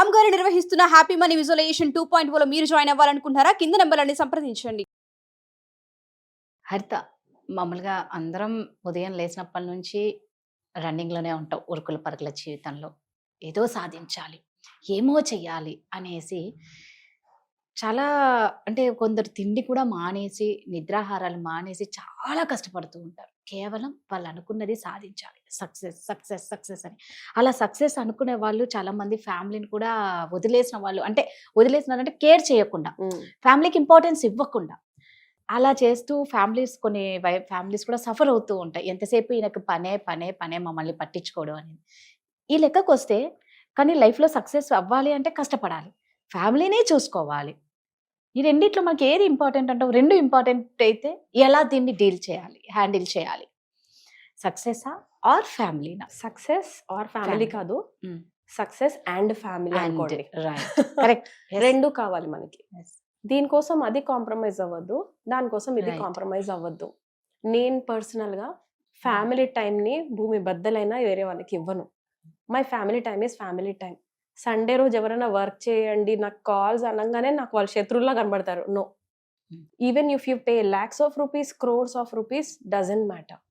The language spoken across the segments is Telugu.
రామ్ గారు నిర్వహిస్తున్న హ్యాపీ మనీ విజువలైజేషన్ 2.0 లో మీరు జాయిన్ అవ్వాలనుకుంటున్నారా? కింద నెంబర్లని సంప్రదించండి. హరిత, మామూలుగా అందరం ఉదయం లేచినప్పటి నుంచి రన్నింగ్‌లోనే ఉంటాం. ఉరుకుల పరుగుల జీవితంలో. ఏదో సాధించాలి, ఏమో చెయ్యాలి అనేసి చాలా అంటే కొందరు తిండి కూడా మానేసి, నిద్రాహారాలు మానేసి చాలా కష్టపడుతూ ఉంటారు. కేవలం వాళ్ళు అనుకున్నది సాధించాలి. సక్సెస్, సక్సెస్, సక్సెస్ అని. అలా సక్సెస్ అనుకునే వాళ్ళు చాలామంది ఫ్యామిలీని కూడా వదిలేసిన వాళ్ళు అంటే వదిలేసినారంటే కేర్ చేయకుండా, ఫ్యామిలీకి ఇంపార్టెన్స్ ఇవ్వకుండా అలా చేస్తూ కొన్ని ఫ్యామిలీస్ కూడా సఫర్ అవుతూ ఉంటాయి. ఎంతసేపు ఈయనకు పనే పనే పనే మమ్మల్ని పట్టించుకోవడం అనేది. ఈ లెక్కకొస్తే కానీ లైఫ్‌లో సక్సెస్ అవ్వాలి అంటే కష్టపడాలి. ఫ్యామిలీనే చూసుకోవాలి. ఈ రెండిట్లో మనకి ఏది ఇంపార్టెంట్ అంటావు? 2 ఇంపార్టెంట్ అయితే ఎలా దీన్ని హ్యాండిల్ చేయాలి? సక్సెసా ఆర్ ఫ్యామిలీనా? సక్సెస్ ఆర్ ఫ్యామిలీ కాదు, సక్సెస్ అండ్ ఫ్యామిలీ అనుకోండి. Right, correct. రెండు కావాలి మనకి. దీనికోసం అది కాంప్రమైజ్ అవ్వద్దు, దానికోసం ఇది కాంప్రమైజ్ అవ్వద్దు. నేను పర్సనల్ గా ఫ్యామిలీ టైంని భూమి బద్దలైనా వేరే వాళ్ళకి ఇవ్వను. My family time is family time. Sunday రోజు ఎవరైనా వర్క్ చేయండి నాకు కాల్స్ అనగానే నాకు వాళ్ళు శత్రువులా కనబడతారు. No, even if you pay lakhs of rupees, crores of rupees, doesn't matter.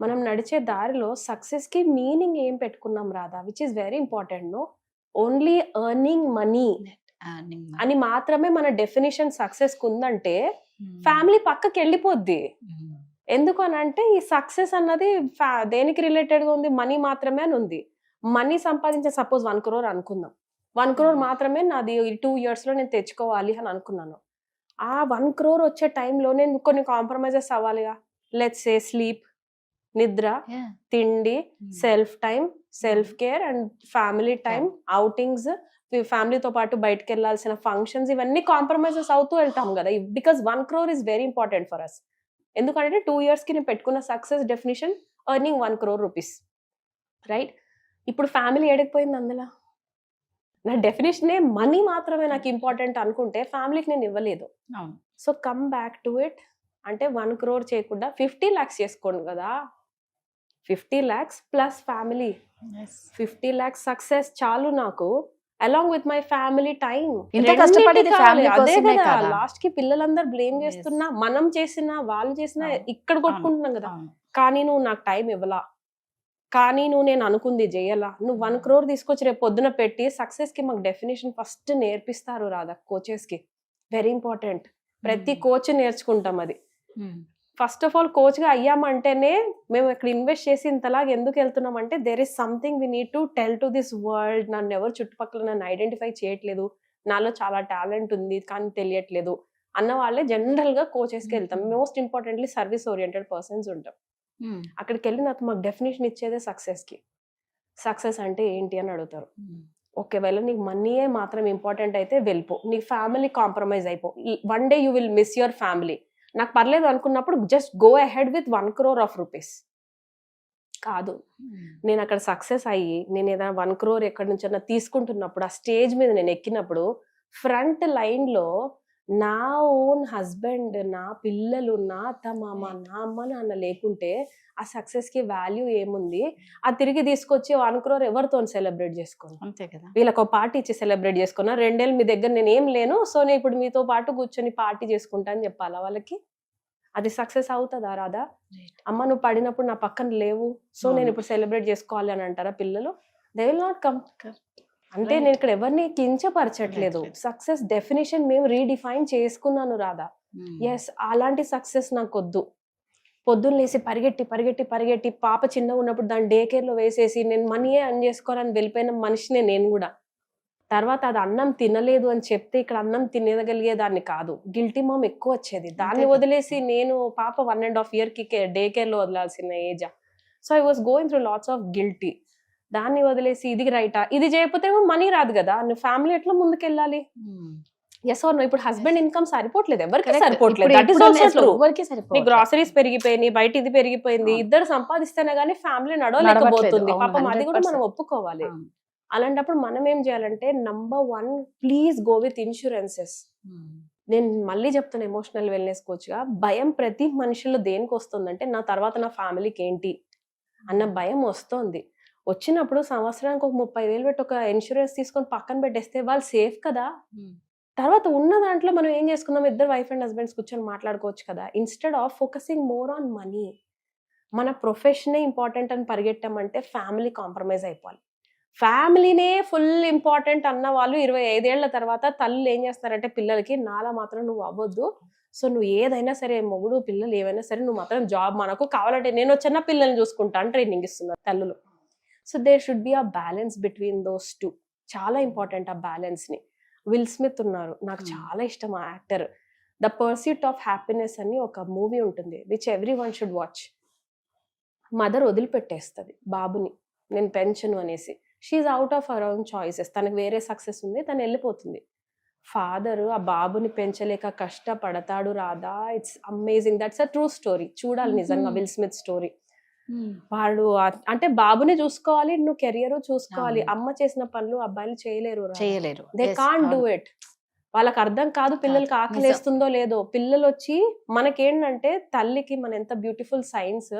మనం నడిచే దారిలో సక్సెస్ కి మీనింగ్ ఏం పెట్టుకున్నాం రాదా, which is very important. No only earning money అని మాత్రమే మన డెఫినేషన్ సక్సెస్ ఉందంటే ఫ్యామిలీ పక్కకి వెళ్ళిపోద్ది. ఎందుకు అని అంటే ఈ సక్సెస్ అన్నది దేనికి రిలేటెడ్ గా ఉంది? మనీ మాత్రమే అని ఉంది. మనీ సంపాదించే సపోజ్ 1 crore అనుకుందాం. 1 crore మాత్రమే నాది 2 years లో నేను తెచ్చుకోవాలి అని అనుకున్నాను. ఆ 1 crore వచ్చే టైంలో నేను కొన్ని కాంప్రమైజెస్ అవ్వాలిగా. లెట్స్ సే స్లీప్, నిద్ర, తిండి, self time, self care and family time, outings, ఫ్యామిలీతో పాటు బయటకు వెళ్ళాల్సిన ఫంక్షన్స్, ఇవన్నీ కాంప్రమైజెస్ అవుతూ వెళ్తాం కదా. Because 1 crore is very important for us. ఎందుకంటే 2 years కి నేను పెట్టుకున్న success definition earning 1 crore rupees, right? ఇప్పుడు ఫ్యామిలీ ఎడకపోయింది అందులో. నా డెఫినేషనే మనీ మాత్రమే నాకు ఇంపార్టెంట్ అనుకుంటే ఫ్యామిలీకి నేను ఇవ్వలేదు. So come back to it. అంటే 1 crore చేయకుండా 50 lakhs చేసుకోండి కదా. 50 lakhs plus family, 50 lakhs success చాలు నాకు. Along with my family time. Last కి పిల్లలందరూ బ్లేమ్ చేస్తున్నా, మనం చేసినా వాళ్ళు చేసినా ఇక్కడ కొట్టుకుంటున్నాం కదా. కానీ నువ్వు నాకు టైం ఇవ్వలా, కానీ నువ్వు నేను అనుకుంది చెయ్యాలా. నువ్వు 1 crore తీసుకొచ్చి రేపు పొద్దున పెట్టి సక్సెస్ కి మాకు డెఫినేషన్ ఫస్ట్ నేర్పిస్తారు రాదా కోచెస్ కి. Very important. ప్రతి కోచ్ నేర్చుకుంటాం అది. ఫస్ట్ ఆఫ్ ఆల్ కోచ్ గా అయ్యామంటేనే మేము ఇక్కడ ఇన్వెస్ట్ చేసి ఇంతలాగా ఎందుకు వెళ్తున్నాం అంటే there is something we need to tell to this world. నన్ను ఎవరు చుట్టుపక్కల నన్ను ఐడెంటిఫై చేయట్లేదు, నాలో చాలా టాలెంట్ ఉంది కానీ తెలియట్లేదు అన్న వాళ్ళే జనరల్ గా కోచెస్ కి వెళ్తాం. Most importantly service oriented persons ఉంటాం. అక్కడికి వెళ్ళిన తర్వాత మాకు డెఫినేషన్ ఇచ్చేదే సక్సెస్ కి. సక్సెస్ అంటే ఏంటి అని అడుగుతారు. ఒకవేళ నీకు మనీయే మాత్రం ఇంపార్టెంట్ అయితే వెళ్ళిపో, నీ ఫ్యామిలీ కాంప్రమైజ్ అయిపో. One day you will miss your family. నాకు పర్లేదు అనుకున్నప్పుడు just go ahead with 1 crore rupees. కాదు, నేను అక్కడ సక్సెస్ అయ్యి నేను ఏదైనా 1 crore ఎక్కడి నుంచైనా తీసుకుంటున్నప్పుడు ఆ స్టేజ్ మీద నేను ఎక్కినప్పుడు ఫ్రంట్ లైన్ లో నా ఓన్ హస్బెండ్, నా పిల్లలు, నా అత్త మామ, నా అమ్మ నాన్న లేకుంటే ఆ సక్సెస్ కి వాల్యూ ఏముంది? అది తిరిగి తీసుకొచ్చి 1 crore ఎవరితో సెలబ్రేట్ చేసుకోను? అంతే కదా. వీళ్ళకి ఒక పార్టీ ఇచ్చి సెలబ్రేట్ చేసుకున్నా, 2 ఏళ్ళు మీ దగ్గర నేను ఏం లేను, సో నేను ఇప్పుడు మీతో పాటు కూర్చొని పార్టీ చేసుకుంటా అని చెప్పాలా వాళ్ళకి? అది సక్సెస్ అవుతుందా రాదా? అమ్మ నువ్వు పడినప్పుడు నా పక్కన లేవు, సో నేను ఇప్పుడు సెలబ్రేట్ చేసుకోవాలి అని అంటారా పిల్లలు? They will not come. అంటే నేను ఇక్కడ ఎవరిని కించపరచట్లేదు. సక్సెస్ డెఫినేషన్ మేము రీడిఫైన్ చేసుకున్నాను రాదా. ఎస్, అలాంటి సక్సెస్ నాకు వద్దు. పొద్దున్న లేసి పరిగెట్టి పరిగెట్టి పరిగెట్టి పాప చిన్నగా ఉన్నప్పుడు దాన్ని డే కేర్ లో వేసేసి నేను మనీయే అన్ చేసుకోవాలని వెళ్ళిపోయిన మనిషినే నేను కూడా. తర్వాత అది అన్నం తినలేదు అని చెప్తే ఇక్కడ అన్నం తినగలిగేదాన్ని కాదు. గిల్టీ మామ్ ఎక్కువ వచ్చేది. దాన్ని వదిలేసి నేను పాప 1.5 year కి డే కేర్ లో వదలాల్సిన ఏజా. So I was going through lots of guilty. దాన్ని వదిలేసి ఇది రైటా, ఇది చేయకపోతే మనీ రాదు కదా, నువ్వు ఫ్యామిలీ ఎట్లా ముందుకెళ్ళాలి? Yes or no? ఇప్పుడు హస్బెండ్ ఇన్కమ్ సరిపోవట్లేదు, ఎవరికి సరిపోవట్లేదు. గ్రాసరీస్ పెరిగిపోయినాయి, బయట ఇది పెరిగిపోయింది, ఇద్దరు సంపాదిస్తేనే గానీ ఫ్యామిలీ నడవలేకపోతుంది. పాపం అది కూడా మనం ఒప్పుకోవాలి. అలాంటప్పుడు మనం ఏం చేయాలంటే number 1 please go with insurances. నేను మళ్ళీ చెప్తాను, ఎమోషనల్ వెల్నెస్ కోచ్ గా భయం ప్రతి మనిషిలో దేనికి వస్తుందంటే నా తర్వాత నా ఫ్యామిలీకి ఏంటి అన్న భయం వస్తుంది. వచ్చినప్పుడు సంవత్సరానికి ఒక 30,000 పెట్టి ఒక ఇన్సూరెన్స్ తీసుకొని పక్కన పెట్టేస్తే వాళ్ళు సేఫ్ కదా. తర్వాత ఉన్న దాంట్లో మనం ఏం చేసుకుందాం, ఇద్దరు వైఫ్ అండ్ హస్బెండ్స్ కూర్చొని మాట్లాడుకోవచ్చు కదా. Instead of focusing more on money, మన ప్రొఫెషనే ఇంపార్టెంట్ అని పరిగెట్టామంటే ఫ్యామిలీ కాంప్రమైజ్ అయిపోవాలి. ఫ్యామిలీనే ఫుల్ ఇంపార్టెంట్ అన్న వాళ్ళు 25 ఏళ్ల తర్వాత తల్లులు ఏం చేస్తారంటే పిల్లలకి, నాలా మాత్రం నువ్వు అవ్వద్దు, సో నువ్వు ఏదైనా సరే, మొగుడు పిల్లలు ఏవైనా సరే, నువ్వు మాత్రం జాబ్ మనకు కావాలంటే నేను చిన్న పిల్లల్ని చూసుకుంటా అని ట్రైనింగ్ ఇస్తున్నారు తల్లులు. So there should be a balance between those two. చాలా ఇంపార్టెంట్ ఆ బ్యాలెన్స్ ని. విల్ స్మిత్ ఉన్నారు, నాకు చాలా ఇష్టం ఆ actor. The pursuit of happiness అని ఒక మూవీ ఉంటుంది, which every one should watch. Mother వదిలిపెట్టేస్తుంది బాబుని, నేను పెంచను అనేసి. She out of her own choices, తనకు వేరే సక్సెస్ ఉంది, తను వెళ్ళిపోతుంది. ఫాదర్ ఆ బాబుని పెంచలేక కష్టపడతాడు Radha. It's amazing, that's a true story. చూడాలి నిజంగా విల్ స్మిత్ స్టోరీ. వాడు అంటే బాబుని చూసుకోవాలి, నువ్వు కెరియర్ చూసుకోవాలి. అమ్మ చేసిన పనులు అబ్బాయిలు చేయలేరు. They can't do it. వాళ్ళకి అర్థం కాదు పిల్లలకి ఆకలిస్తుందో లేదో. పిల్లలు వచ్చి మనకేంటంటే తల్లికి మన ఎంత బ్యూటిఫుల్ సైన్స్,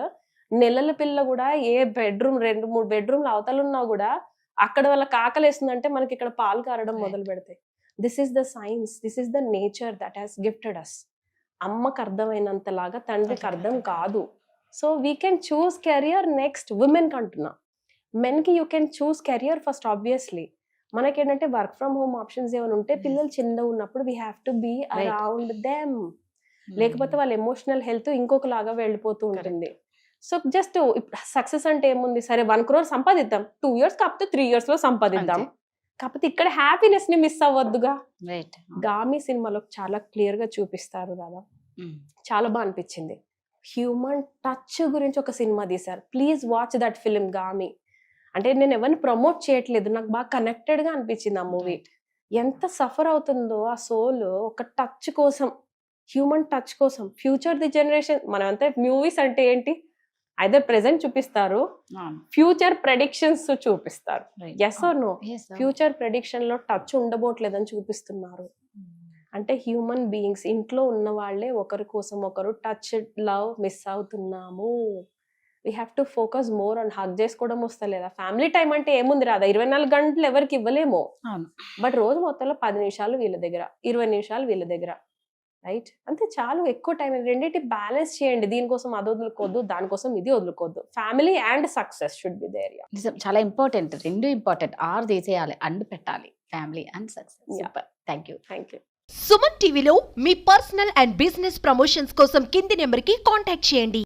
నెలల పిల్ల కూడా ఏ బెడ్రూమ్ 2-3 బెడ్రూమ్లు అవతలున్నా కూడా అక్కడ వాళ్ళకి ఆకలిస్తుందంటే మనకి ఇక్కడ పాలు కారడం మొదలు పెడతాయి. This is the science, this is the nature that has gifted us. అమ్మకు అర్థమైనంతలాగా తండ్రికి అర్థం కాదు. So we can choose career next. Women కంటున్నా, మెన్ కి you can choose career first. Obviously మనకేంటంటే వర్క్ ఫ్రమ్ హోమ్ ఆప్షన్స్ ఏమైనా ఉంటే పిల్లలు చిన్నగా ఉన్నప్పుడు we have to be around them. లేకపోతే వాళ్ళ ఎమోషనల్ హెల్త్ ఇంకొకలాగా వెళ్ళిపోతూ ఉంటుంది. సో జస్ట్ సక్సెస్ అంటే ఏముంది, సరే 1 crore సంపాదిద్దాం, 2 years కాకపోతే 3 years లో సంపాదిద్దాం, కాకపోతే ఇక్కడ హ్యాపీనెస్ ని మిస్ అవ్వద్దుగా. గామి సినిమాలో చాలా క్లియర్ గా చూపిస్తారు కదా, చాలా బాగా అనిపించింది. హ్యూమన్ టచ్ గురించి ఒక సినిమా తీశారు, please watch that film Gaami. అంటే నేను ఎవరిని ప్రమోట్ చేయట్లేదు, నాకు బాగా కనెక్టెడ్ గా అనిపించింది ఆ మూవీ. ఎంత సఫర్ అవుతుందో ఆ సోల్ ఒక టచ్ కోసం, హ్యూమన్ టచ్ కోసం. ఫ్యూచర్ ది జనరేషన్, మనం అంతా మూవీస్ అంటే ఏంటి, ఐదర్ ప్రెసెంట్ చూపిస్తారు, ఫ్యూచర్ ప్రెడిక్షన్స్ చూపిస్తారు. Yes or no? Future prediction లో టచ్ ఉండబోట్లేదని చూపిస్తున్నారు. అంటే హ్యూమన్ బీయింగ్స్, ఇంట్లో ఉన్న వాళ్ళే ఒకరి కోసం ఒకరు టచ్, లవ్ మిస్ అవుతున్నాము. We have to focus more on. Hug చేసుకోవడం వస్తలేదా? ఫ్యామిలీ టైం అంటే ఏముంది రాదా, 24 గంటలు ఎవరికి ఇవ్వలేము. బట్ రోజు మొత్తంలో 10 నిమిషాలు వీళ్ళ దగ్గర, 20 నిమిషాలు వీళ్ళ దగ్గర, రైట్? అంతే చాలు. ఎక్కువ టైం రెండింటి బ్యాలెన్స్ చేయండి. దీనికోసం అది వదులుకోవద్దు, దానికోసం ఇది వదులుకోవద్దు. Family and success should be there. చాలా ఇంపార్టెంట్, రెండు ఇంపార్టెంట్. ఆర్ తీసేయాలి, అండ్ పెట్టాలి, family and success. Thank you. Suman టీవీలో మీ పర్సనల్ అండ్ బిజినెస్ ప్రమోషన్స్ కోసం కింది నెంబర్కి కాంటాక్ట్ చేయండి.